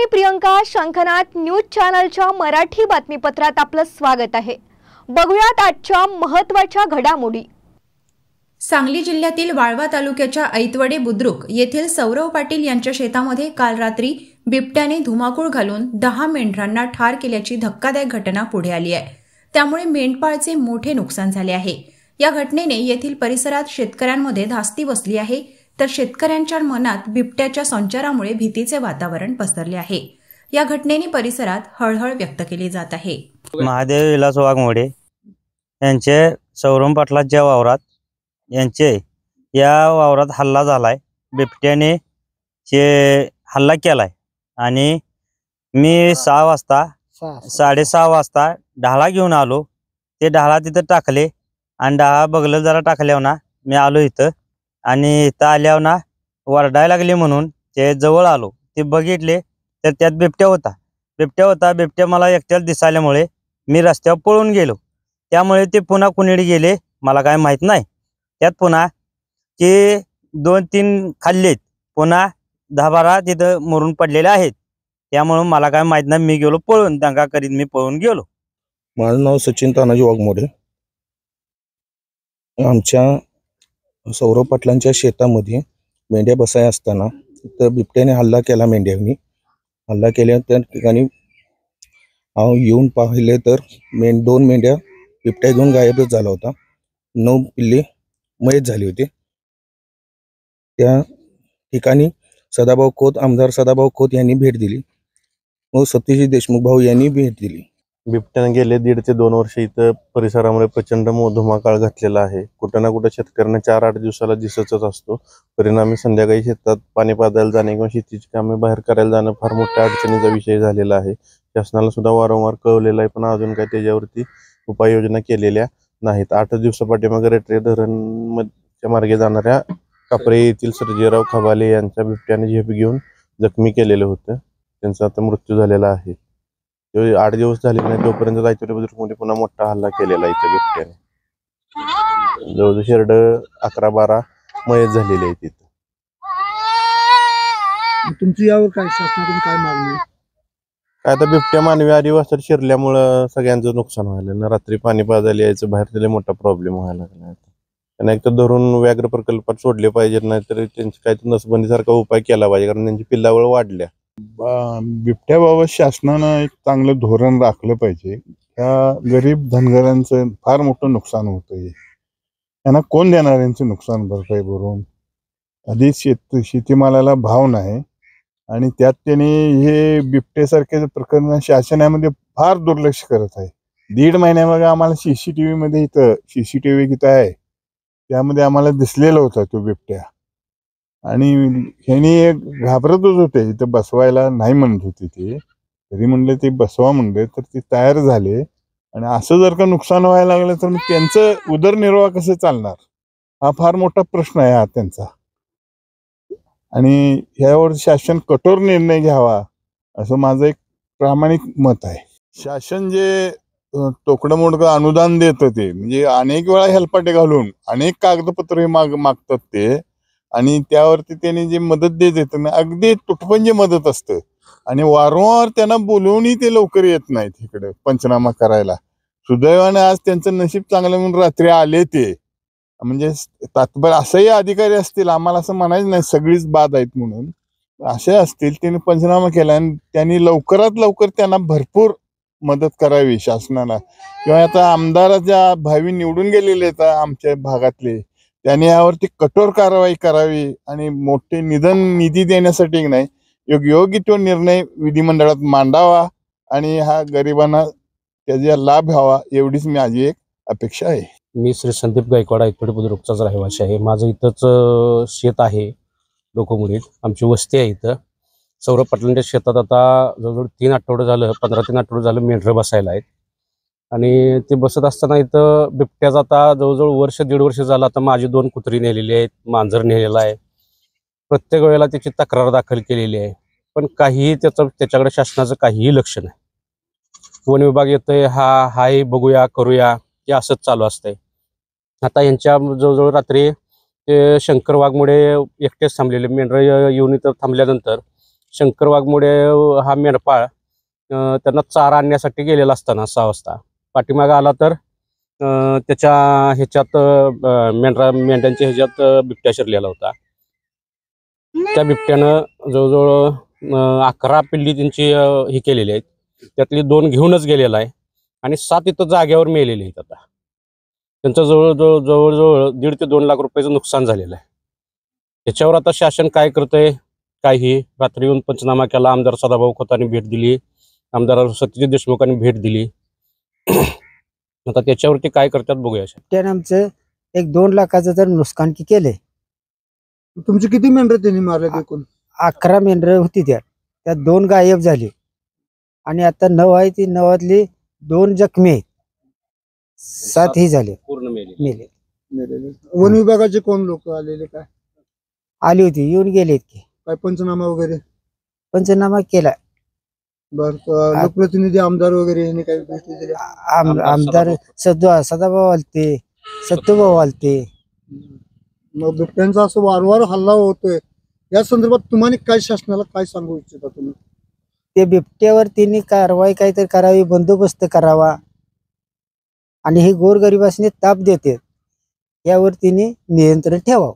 मी प्रियंका. शंखनाद न्यूज चॅनलच्या मराठी बातमीपत्रात आपलं स्वागत आहे. बघूयात आजच्या महत्त्वाच्या घडामोडी. सांगली जिल्ह्यातील वाळवा तालुक्याच्या ऐतवडे बुद्रुक येथील सौरव पाटील यांच्या शेतामध्ये काल रात्री बिबट्याने धुमाकूळ घालून 10 मेंढरांना ठार केल्याची धक्कादायक घटना पुढे आली आहे. त्यामुळे मेंढपाळाचे मोठे नुकसान झाले आहे. या घटनेने येथील परिसरात शेतकऱ्यांमध्ये धास्ती बसली आहे, तर शेतकऱ्यांच्या मनात बिबट्याच्या संचारामुळे भीतीचे वातावरण पसरले आहे. या घटनेने परिसरात हळहळ व्यक्त केली जात आहे. महादेव विलास वाघमोडे यांचे सौरभ पाटलाच्या वावरात या वावरात हल्ला झालाय. बिबट्याने हल्ला केलाय आणि मी 6:30 वाजता ढाळा घेऊन आलो. ते ढाळा तिथं टाकले आणि ढाळा बघलं जरा टाकल्यावर ना मी आलो इथं आणि इथं आल्यावर ना वरडायला लागले म्हणून ते जवळ आलो. ते बघितले तर त्यात बिबट्या होता. बिबट्या मला एकट्याला दिसायल्यामुळे मी रस्त्यावर पळून गेलो. त्यामुळे ते पुन्हा कुणीकडे गेले मला काय माहित नाही. त्यात पुन्हा ते 2-3 खाल्लेत, पुन्हा 10-12 तिथं मरून पडलेले आहेत. त्यामुळे मला काय माहित नाही. मी गेलो पळून, दंगा करीत मी पळून गेलो. माझं नाव सचिन तानाजी वाघमोडे. आमच्या सौरभ पाटलांच्या शेतामध्ये मेंढ्या बसाय असताना तर बिबट्याने हल्ला केला. मेंढ्यांनी हल्ला केल्या त्या ठिकाणी येऊन पाहिले तर 2 मेंढ्या बिबट्या घेऊन गायबच झाला होता. 9 पिल्ले मयत झाली होती. त्या ठिकाणी आमदार सदाभाऊ खोत यांनी भेट दिली व सतीश देशमुख भाऊ यांनी भेट दिली. बिबट्याने गेले 1.5 ते 2 वर्ष इथं परिसरामध्ये प्रचंड धुमाकाळ घातलेला आहे. कुठं ना कुठं शेतकऱ्यांना 4-8 दिवसाला दिसतच असतो. परिणामी संध्याकाळी शेतात पाणी पाजायला जाणे किंवा शेतीची कामे बाहेर करायला जाणं फार मोठ्या अडचणीचा विषय झालेला आहे. शासनाला सुद्धा वारंवार कळवलेलं आहे, पण अजून काही त्याच्यावरती उपाययोजना केलेल्या नाहीत. 8 दिवसापाठीमागे रेटरे धरणच्या मार्गे जाणाऱ्या कापरे येथील सर्जेराव खबाले यांच्या बिबट्याने झेप घेऊन जखमी केलेलं होतं. त्यांचा आता मृत्यू झालेला आहे. 8 दिवस झाले नाही तोपर्यंत ऐतवडे बुद्रुकमध्ये पुन्हा मोठा हल्ला केलेला आहे बिबट्याने. जवळजवळ शेरड 11-12 मयत झालेले आहेत तिथं. तुमची यावर काय शासनाकडून काय मागणी? काय तर बिबट्या मानवी आदिवासात शिरल्यामुळं सगळ्यांचं नुकसान व्हायला ना. रात्री पाणी पाजायला यायचं बाहेर, त्याला मोठा प्रॉब्लेम व्हायला लागला. त्यांना एक तर धरून व्याघ्र प्रकल्पात सोडले पाहिजेत, नाहीतर त्यांची काही नसबंदीसारखा उपाय केला पाहिजे, कारण त्यांची पिल्लावळ वाढल्या. बिबट्याबाबत शासनानं एक चांगलं धोरण राखलं पाहिजे. त्या गरीब धनगरांचं फार मोठं नुकसान होतंय. त्यांना कोण देणार यांचं नुकसान भरपाई भरून? आधीच शेतीमालाला भाव नाही आणि त्यात त्यांनी हे बिबट्यासारखे प्रकरण शासनामध्ये फार दुर्लक्ष करत आहे. 1.5 महिन्यामागे आम्हाला सीसीटीव्ही इथं आहे, त्यामध्ये आम्हाला दिसलेला होता तो बिबट्या. आणि ह्यांनी घाबरतच होते. इथं बसवायला नाही म्हणत होते ते, तरी म्हणले ते बसवा म्हणले तर ते तयार झाले. आणि असं जर का नुकसान व्हायला लागलं तर त्यांचं उदरनिर्वाह कसं चालणार, हा फार मोठा प्रश्न आहे हा त्यांचा. आणि ह्यावर शासन कठोर निर्णय घ्यावा असं माझं एक प्रामाणिक मत आहे. शासन जे तोकडं मोडकं अनुदान देतं ते म्हणजे अनेक वेळा हेलपाटे घालून अनेक कागदपत्र मागतात ते, आणि त्यावरती त्यांनी जे मदत देत ना अगदी तुटपंजी मदत असतं. आणि वारंवार त्यांना बोलवूनही ते लवकर येत नाहीत इकडे पंचनामा करायला. सुदैवाने आज त्यांचं नशीब चांगलं म्हणून रात्री आले ते. म्हणजे तात्पर्य असंही अधिकारी असतील, आम्हाला असं म्हणायचं नाही सगळीच बाद आहेत म्हणून, असे असतील त्यांनी पंचनामा केला आणि त्यांनी लवकरात लवकर त्यांना भरपूर मदत करावी शासनाला. किंवा आता आमदाराच्या भावी निवडून गेलेले आहेत आमच्या भागातले, त्यांनी यावरती कठोर कारवाई करावी आणि मोठे निधी देण्यासाठी नाही योग्य तो निर्णय विधिमंडळात मांडावा आणि हा गरिबांना त्याचा लाभ व्हावा, एवढीच माझी एक अपेक्षा आहे. मी श्री संदीप गायकवाड ऐतवडे बुद्रुकचाच रहिवासी आहे. माझं इथंच शेत आहे लोकोमुरीत, आमची वस्ती आहे इथं. सौरभ पाटलांच्या शेतात आता जवळजवळ 3 आठवडे झालं, 15-3 आठवडे झालं मेंढरं बसायला आहेत. आणि ते बसत असताना इथं बिबट्याचा आता जवळजवळ 1-1.5 वर्ष झालं. आता माझी 2 कुत्री नेलेली आहेत, मांजर नेलेला आहे. प्रत्येक वेळेला त्याची तक्रार दाखल केलेली आहे, पण काहीही त्याच्याकडे शासनाचं काहीही लक्ष नाही. वन विभाग येतोय, हाय बघूया करूया, हे असंच चालू असतंय. आता यांच्या जवळजवळ रात्री ते शंकर वाघमोडे एकटेच थांबलेले. मेंढरं येऊन इथं थांबल्यानंतर शंकर वाघमोडे हा मेंढपाळ त्यांना चारा आणण्यासाठी गेलेला असताना 6 वाजता पाठीमागे आला तर त्याच्या ह्याच्यात मेंढ्यांच्या ह्याच्यात बिबट्या शिरलेला होता. त्या बिबट्यानं जवळजवळ 11 पिल्ली त्यांची ही केलेली आहेत. त्यातली 2 घेऊनच गेलेला आहे आणि 7 इथं जागेवर मेलेले आहेत. आता त्यांचं जवळजवळ 1.5 ते 2 लाख रुपयाचं नुकसान झालेलं आहे. त्याच्यावर आता शासन काय करतंय काही रात्री येऊन पंचनामा केला. आमदार सदाभाऊ खोतांनी भेट दिली, आमदार सत्यजित देशमुखांनी भेट दिली. आता त्याच्यावरती काय करतात बघूया. त्याने आमचं 1-2 लाखाचं जर नुकसान केलंय. तुमची किती मेंढरं त्यांनी मारले एकूण? 11 मेंढरं होती त्यात 2 गायब झाली आणि आता 9 आहे. ती 9तली 2 जखमी आहेत, 7 ही झाले पूर्ण मेले. वन विभागाचे कोण लोक आलेले काय आली होती, येऊन गेलेत की. काय पंचनामा वगैरे? पंचनामा केला. बर, लोकप्रतिनिधी आमदार वगैरे यांनी काही गोष्टी दिल्या? आमदार सदाभाऊ आलते, सत्यभाऊ आलते. मग बिबट्यांचा असं वारंवार हल्ला होतोय, या संदर्भात तुम्हाला काय शासनाला काय सांगू इच्छिता तुम्ही? ते बिबट्यावर त्यांनी कारवाई काहीतरी करावी, बंदोबस्त करावा आणि हे गोरगरिबासने ताप देते यावर तिने नियंत्रण ठेवावं.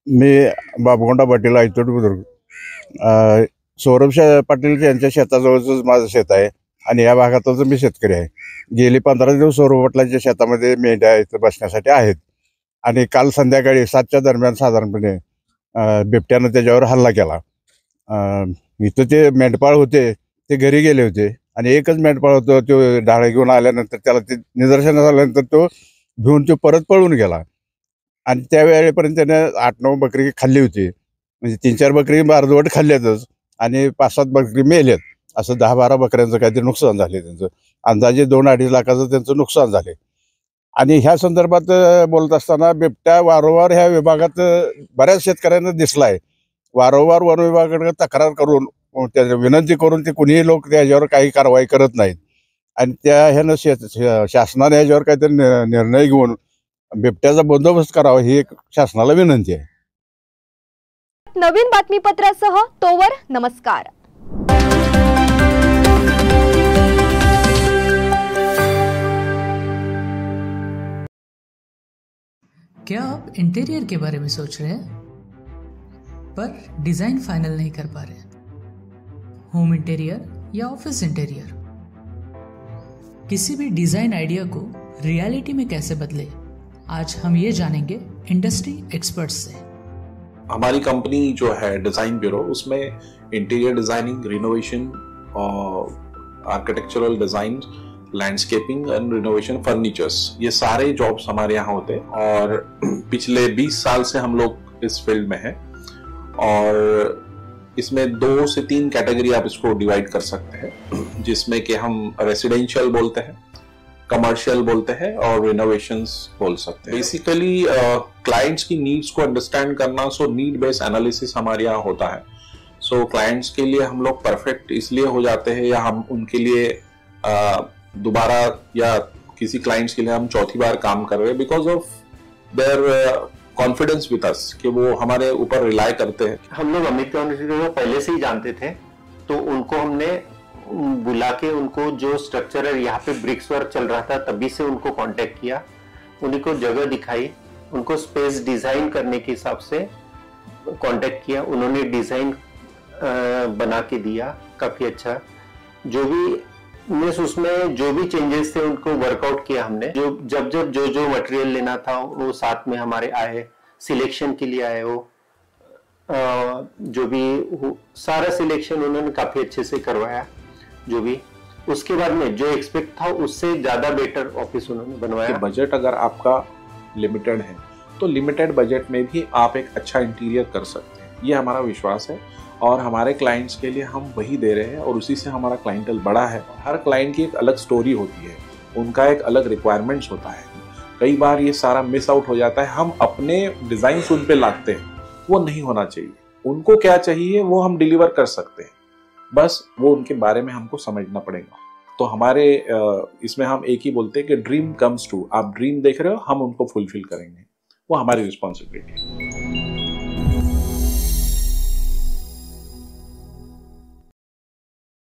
मी बाबगोंडा पाटील आयतोड बुद्रुक. सौरभ पाटील यांच्या शेताजवळच माझं शेत आहे आणि या भागातच मी शेतकरी आहे. गेली 15 दिवस सौरभ पाटलांच्या शेतामध्ये मेंढ्या इथं बसण्यासाठी आहेत आणि काल संध्याकाळी 7च्या दरम्यान साधारणपणे बिबट्यानं त्याच्यावर हल्ला केला. इथं ते मेंढपाळ होते, ते घरी गेले होते आणि एकच मेंढपाळ होतं. तो डाळे घेऊन आल्यानंतर त्याला ते निदर्शनास आल्यानंतर तो घेऊन तो परत पळून गेला आणि त्यावेळेपर्यंत त्याने 8-9 बकरी खाल्ली होती. म्हणजे 3-4 बकरी अर्धवट खाल्ल्यातच आणि 5-7 बकरी मेल्यात. असं 10-12 बकऱ्यांचं काहीतरी नुकसान झाले. त्यांचं अंदाजे 2-2.5 लाखाचं त्यांचं नुकसान झाले. आणि ह्या संदर्भात बोलत असताना बिबट्या वारंवार ह्या विभागात बऱ्याच शेतकऱ्यांना दिसला आहे. वारंवार वन विभागाकडे तक्रार करून त्या विनंती करून ते कुणीही लोक त्याच्यावर काही कारवाई करत नाहीत आणि त्या ह्यानं शासनाने ह्याच्यावर काहीतरी निर्णय घेऊन बिबट्याचा बंदोबस्त करावा ही एक शासनाला विनंती आहे. नवीन बातमीपत्रासह तोवर नमस्कार. क्या आप इंटीरियर के बारे में सोच रहे हैं पर डिजाइन फाइनल नहीं कर पा रहे? होम इंटीरियर या ऑफिस इंटीरियर, किसी भी डिजाइन आइडिया को रियलिटी में कैसे बदले, आज हम ये जानेंगे इंडस्ट्री एक्सपर्ट्स से। हमारी कंपनी जो है डिजाइन ब्यूरो, उसमें interior designing, renovation, architectural design, landscaping end renovation, furnitures, ये सारे जॉब्स हमारे यहाँ होते हैं और पिछले 20 साल से हम लोग इस फील्ड में हैं और इसमें 2 से 3 कैटेगरी आप इसको डिवाइड कर सकते हैं, जिसमें कि हम रेसिडेंशियल बोलते हैं, कमर्शियल बोलते हैं और रिनोवेशंस बोल सकते हैं। बेसिकली क्लाइंट्स की नीड्स को अंडरस्टैंड करना, सो नीड बेस्ड एनालिसिस हमारे यहाँ होता है। सो क्लाइंट्स के लिए हम लोग परफेक्ट इसलिए हो जाते हैं या हम उनके लिए दोबारा या किसी क्लाइंट्स के लिए हम चौथी बार काम कर रहे हैं because of their confidence with us, कि वो हमारे ऊपर रिलाई करते हैं। हम लोग अमित यूनिवर्सिटी को पहले से ही जानते थे, तो उनको हमने बुला के उनको जो स्ट्रक्चर है, यहाँ पे ब्रिक्स वर्क चल रहा था तभी से उनको कांटेक्ट किया, उन्हीं को जगह दिखाई, उनको स्पेस डिजाइन करने के हिसाब से कांटेक्ट किया, उन्होंने डिजाइन बना के दिया काफी अच्छा। जो भी उसमें जो भी चेंजेस थे उनको वर्कआउट किया हमने। जब जो मटेरियल लेना था वो साथ में हमारे आए, सिलेक्शन के लिए आए, वो जो भी सारा सिलेक्शन उन्होंने काफी अच्छे से करवाया। जो भी उसके बाद में जो एक्सपेक्ट था उससे ज्यादा बेटर ऑफिस उन्होंने बनवाया। बजट अगर आपका लिमिटेड है तो लिमिटेड बजट में भी आप एक अच्छा इंटीरियर कर सकते हैं, ये हमारा विश्वास है और हमारे क्लाइंट्स के लिए हम वही दे रहे हैं और उसी से हमारा क्लाइंटल बड़ा है। हर क्लाइंट की एक अलग स्टोरी होती है, उनका एक अलग रिक्वायरमेंट्स होता है। कई बार ये सारा मिस आउट हो जाता है, हम अपने डिजाइन उन पे लाते हैं, वो नहीं होना चाहिए। उनको क्या चाहिए वो हम डिलीवर कर सकते हैं, बस वो उनके बारे में हमको समझना पड़ेगा। तो हमारे इसमें हम एक ही बोलते हैं कि ड्रीम कम्स ट्रू। आप ड्रीम देख रहे हो, हम उनको फुलफिल करेंगे, वो हमारी रिस्पॉन्सिबिलिटी है।